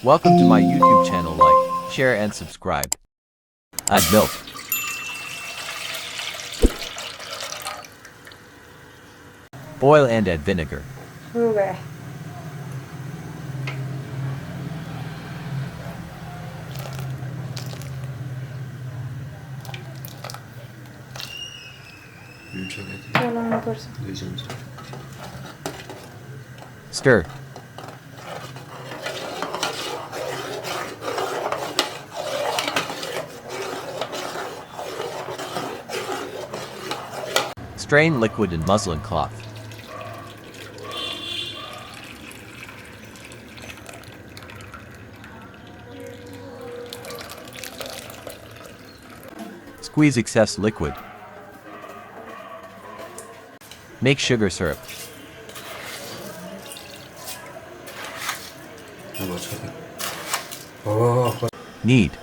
Welcome to my YouTube channel. Like, share and subscribe. Add milk. Boil and add vinegar. Okay. Stir. Strain liquid in muslin cloth. Squeeze excess liquid. Make sugar syrup. Knead.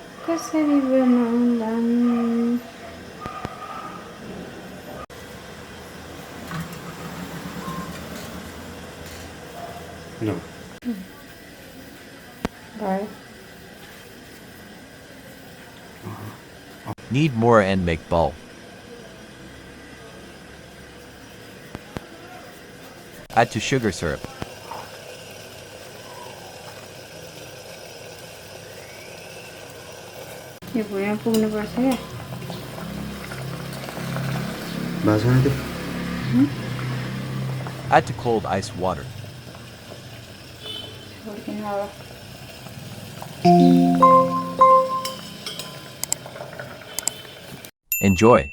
No. Bye. Knead more and make ball. Add to sugar syrup. ये पूरा पूर्ण पड़ता है basmati Add to cold ice water. Enjoy.